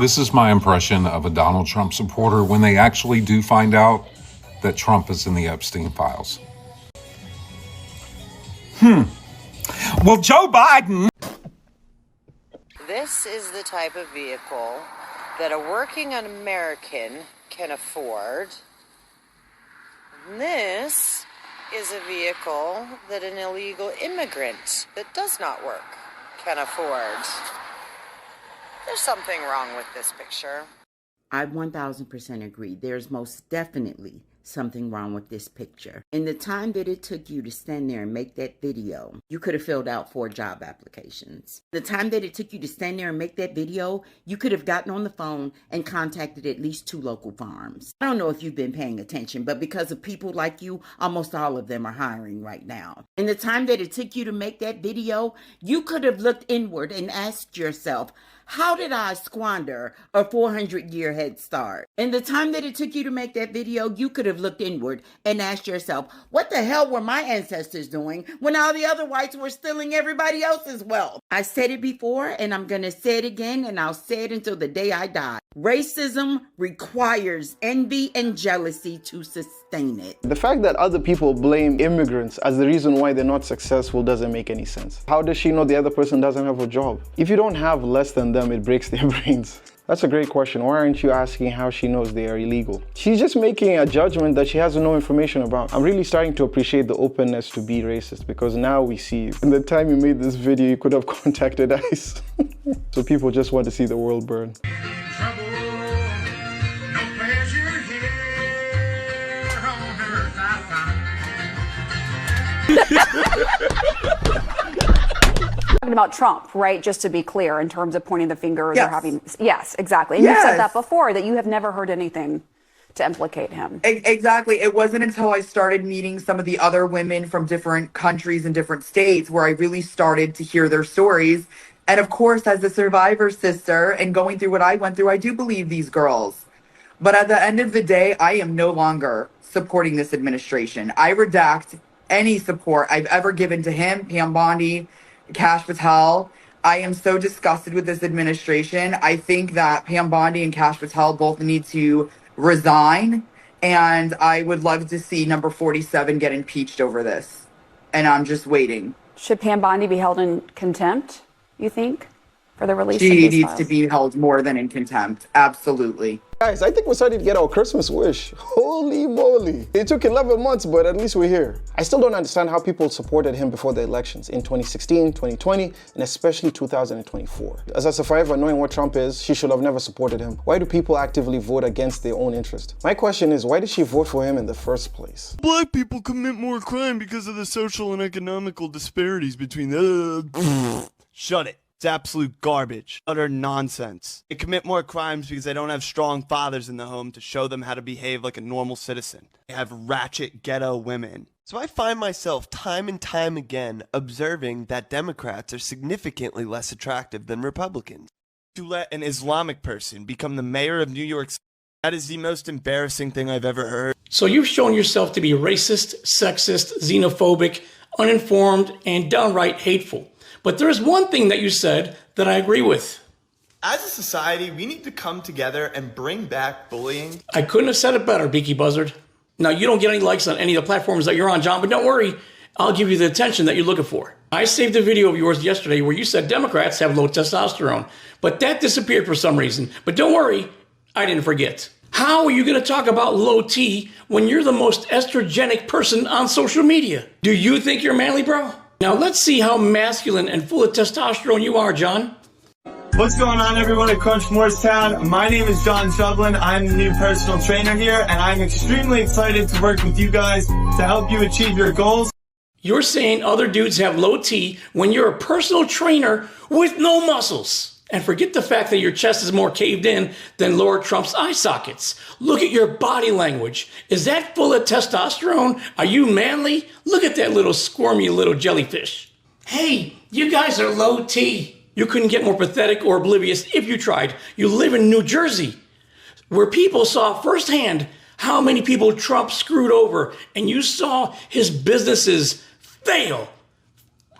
This is my impression of a Donald Trump supporter when they actually do find out that Trump is in the Epstein files. Well, Joe Biden. This is the type of vehicle that a working American can afford. And this is a vehicle that an illegal immigrant that does not work can afford. There's something wrong with this picture. I 1000% agree. There's most definitely something wrong with this picture. In the time that it took you to stand there and make that video, you could have filled out 4 job applications. The time that it took you to stand there and make that video, you could have gotten on the phone and contacted at least 2 local farms. I don't know if you've been paying attention, but because of people like you, almost all of them are hiring right now. In the time that it took you to make that video, you could have looked inward and asked yourself, how did I squander a 400-year head start? In the time that it took you to make that video, you could have looked inward and asked yourself, what the hell were my ancestors doing when all the other whites were stealing everybody else's wealth? I said it before, and I'm going to say it again, and I'll say it until the day I die. Racism requires envy and jealousy to sustain it. The fact that other people blame immigrants as the reason why they're not successful doesn't make any sense. How does she know the other person doesn't have a job? If you don't have less than them, it breaks their brains. That's a great question. Why aren't you asking how she knows they are illegal? She's just making a judgment that she has no information about. I'm really starting to appreciate the openness to be racist because now we see you. In the time you made this video, you could have contacted ICE. So people just want to see the world burn. Talking about Trump, right? Just to be clear, in terms of pointing the fingers Yes. or having, yes, exactly. And Yes. you said that before, that you have never heard anything to implicate him. Exactly. It wasn't until I started meeting some of the other women from different countries and different states where I really started to hear their stories. And of course, as a survivor sister and going through what I went through, I do believe these girls. But at the end of the day, I am no longer supporting this administration. I redact any support I've ever given to him, Pam Bondi, Kash Patel. I am so disgusted with this administration. I think that Pam Bondi and Kash Patel both need to resign. And I would love to see number 47 get impeached over this. And I'm just waiting. Should Pam Bondi be held in contempt, you think, for the release of She these needs files? to be held more than in contempt. Absolutely. Guys, I think we're starting to get our Christmas wish. Holy moly. It took 11 months, but at least we're here. I still don't understand how people supported him before the elections in 2016, 2020, and especially 2024. As a survivor, knowing what Trump is, she should have never supported him. Why do people actively vote against their own interest? My question is, why did she vote for him in the first place? Black people commit more crime because of the social and economical disparities between the... Shut it. It's absolute garbage. Utter nonsense. They commit more crimes because they don't have strong fathers in the home to show them how to behave like a normal citizen. They have ratchet ghetto women. So I find myself time and time again observing that Democrats are significantly less attractive than Republicans. To let an Islamic person become the mayor of New York City, that is the most embarrassing thing I've ever heard. So you've shown yourself to be racist, sexist, xenophobic, uninformed, and downright hateful. But there's one thing that you said that I agree with. As a society, we need to come together and bring back bullying. I couldn't have said it better, Beaky Buzzard. Now, you don't get any likes on any of the platforms that you're on, John, but don't worry. I'll give you the attention that you're looking for. I saved a video of yours yesterday where you said Democrats have low testosterone, but that disappeared for some reason. But don't worry, I didn't forget. How are you going to talk about low T when you're the most estrogenic person on social media? Do you think you're manly, bro? Now let's see how masculine and full of testosterone you are, John. What's going on, everyone at Crunch Morristown? My name is John Shovlin. I'm the new personal trainer here, and I'm extremely excited to work with you guys to help you achieve your goals. You're saying other dudes have low T when you're a personal trainer with no muscles. And forget the fact that your chest is more caved in than Lord Trump's eye sockets. Look at your body language. Is that full of testosterone? Are you manly? Look at that little squirmy little jellyfish. Hey, you guys are low T. You couldn't get more pathetic or oblivious if you tried. You live in New Jersey, where people saw firsthand how many people Trump screwed over, and you saw his businesses fail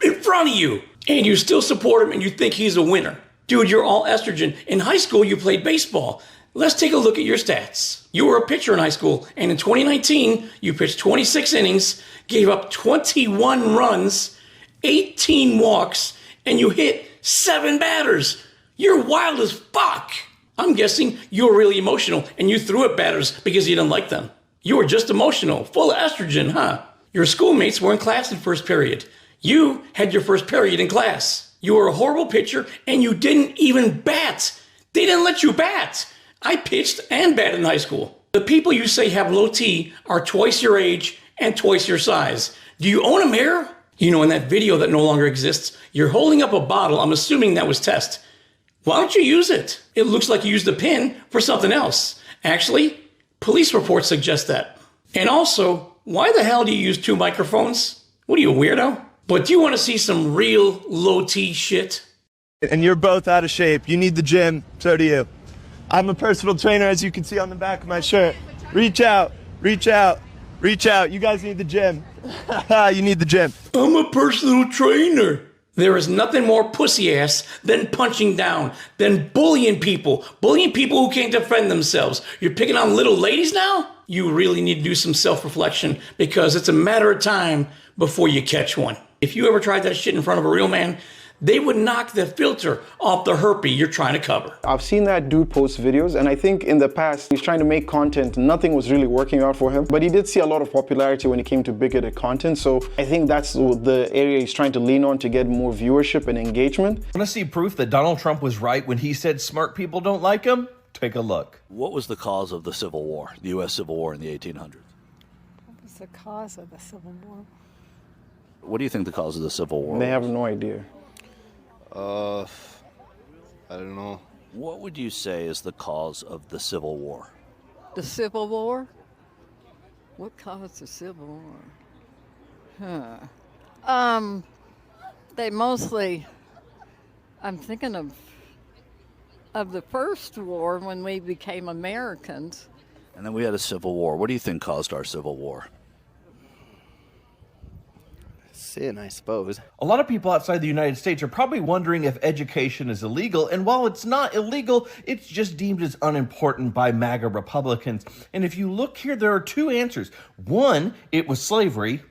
in front of you, and you still support him and you think he's a winner. Dude, you're all estrogen. In high school, you played baseball. Let's take a look at your stats. You were a pitcher in high school, and in 2019, you pitched 26 innings, gave up 21 runs, 18 walks, and you hit 7 batters. You're wild as fuck. I'm guessing you were really emotional, and you threw at batters because you didn't like them. You were just emotional, full of estrogen, huh? Your schoolmates were in class in first period. You had your first period in class. You were a horrible pitcher, and you didn't even bat. They didn't let you bat. I pitched and batted in high school. The people you say have low T are twice your age and twice your size. Do you own a mirror? You know, in that video that no longer exists, you're holding up a bottle. I'm assuming that was test. Why don't you use it? It looks like you used a pin for something else. Actually, police reports suggest that. And also, why the hell do you use 2 microphones? What are you, a weirdo? But do you want to see some real low T shit? And you're both out of shape. You need the gym. So do you. I'm a personal trainer, as you can see on the back of my shirt. Reach out, reach out, reach out. You guys need the gym. You need the gym. I'm a personal trainer. There is nothing more pussy ass than punching down, than bullying people who can't defend themselves. You're picking on little ladies now? You really need to do some self-reflection because it's a matter of time before you catch one. If you ever tried that shit in front of a real man, they would knock the filter off the herpes you're trying to cover. I've seen that dude post videos, and I think in the past he's trying to make content. Nothing was really working out for him, but he did see a lot of popularity when it came to bigoted content. So I think that's the area he's trying to lean on to get more viewership and engagement. Want to see proof that Donald Trump was right when he said smart people don't like him? Take a look. What was the cause of the Civil War, the U.S. Civil War in the 1800s? What was the cause of the Civil War? What do you think the cause of the Civil War was? They have no idea. I don't know. What would you say is the cause of the Civil War? The Civil War? What caused the Civil War? They mostly, I'm thinking of the first war when we became Americans. And then we had a Civil War. What do you think caused our Civil War? Sin, I suppose. A lot of people outside the United States are probably wondering if education is illegal, and while it's not illegal, it's just deemed as unimportant by MAGA Republicans. And if you look here, there are 2 answers. One, it was slavery,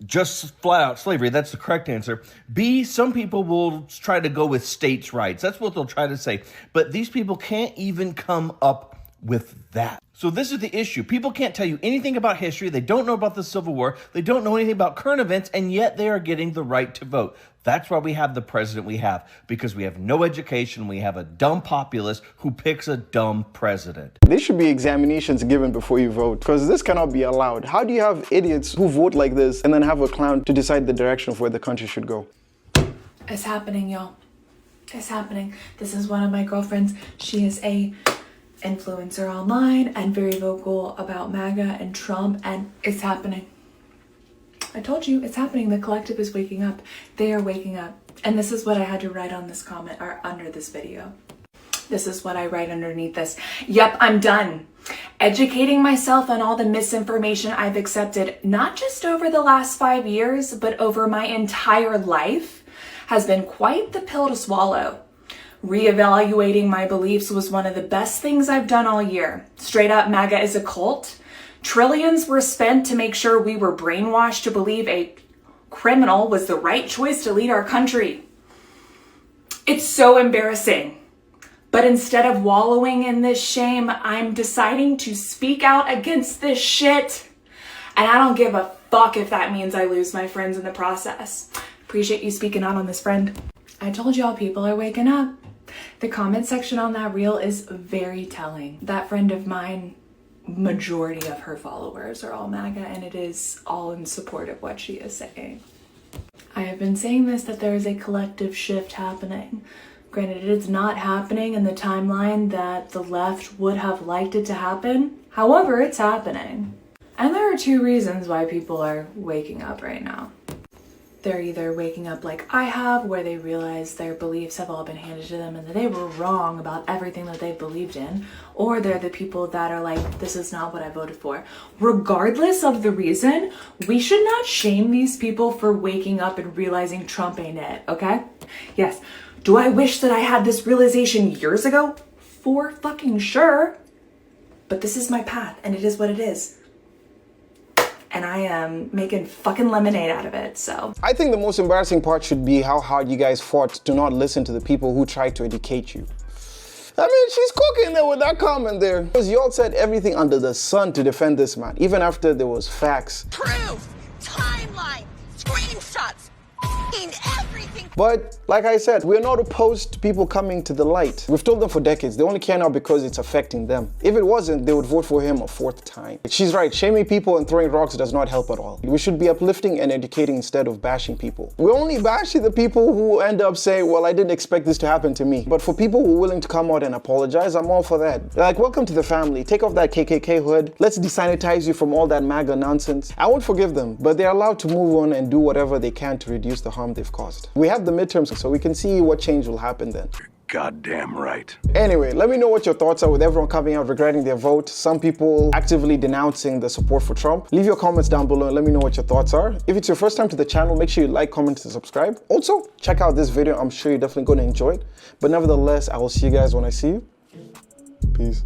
just flat out slavery. That's the correct answer. B, some people will try to go with states' rights. That's what they'll try to say. But these people can't even come up with that. So this is the issue. People can't tell you anything about history. They don't know about the Civil War. They don't know anything about current events, and yet they are getting the right to vote. That's why we have the president we have, because we have no education. We have a dumb populace who picks a dumb president. There should be examinations given before you vote, because this cannot be allowed. How do you have idiots who vote like this and then have a clown to decide the direction of where the country should go? It's happening, y'all. It's happening. This is one of my girlfriends. She is a influencer online and very vocal about MAGA and Trump, and it's happening. I told you, it's happening. The collective is waking up. They are waking up. And this is what I had to write on this comment, or under this video. This is what I write underneath this. Yep, I'm done educating myself on all the misinformation I've accepted, not just over the last 5 years, but over my entire life, has been quite the pill to swallow. Reevaluating my beliefs was one of the best things I've done all year. Straight up, MAGA is a cult. Trillions were spent to make sure we were brainwashed to believe a criminal was the right choice to lead our country. It's so embarrassing. But instead of wallowing in this shame, I'm deciding to speak out against this shit. And I don't give a fuck if that means I lose my friends in the process. Appreciate you speaking out on this, friend. I told y'all, people are waking up. The comment section on that reel is very telling. That friend of mine, majority of her followers are all MAGA, and it is all in support of what she is saying. I have been saying this, that there is a collective shift happening. Granted, it is not happening in the timeline that the left would have liked it to happen. However, it's happening. And there are 2 reasons why people are waking up right now. They're either waking up like I have, where they realize their beliefs have all been handed to them and that they were wrong about everything that they believed in, or they're the people that are like, this is not what I voted for. Regardless of the reason, we should not shame these people for waking up and realizing Trump ain't it, okay? Yes, Do I wish that I had this realization years ago? For fucking sure. But this is my path, and it is what it is. And I am making fucking lemonade out of it, so. I think the most embarrassing part should be how hard you guys fought to not listen to the people who tried to educate you. I mean, she's cooking there with that comment there. Because y'all said everything under the sun to defend this man, even after there was facts. Proof, timeline, screenshots, everything. But like I said, we're not opposed to people coming to the light. We've told them for decades, they only care now because it's affecting them. If it wasn't, they would vote for him a fourth time. She's right, shaming people and throwing rocks does not help at all. We should be uplifting and educating instead of bashing people. We're only bashing the people who end up saying, well, I didn't expect this to happen to me. But for people who are willing to come out and apologize, I'm all for that. Like, welcome to the family. Take off that KKK hood. Let's desanitize you from all that MAGA nonsense. I won't forgive them, but they're allowed to move on and do whatever they can to reduce the harm they've caused. We have the midterms, so we can see what change will happen then. Goddamn right. Anyway, let me know what your thoughts are with everyone coming out regretting their vote. Some people actively denouncing the support for Trump. Leave your comments down below and let me know what your thoughts are. If it's your first time to the channel, make sure you like, comment, and subscribe. Also, check out this video. I'm sure you're definitely going to enjoy it. But nevertheless, I will see you guys when I see you. Peace.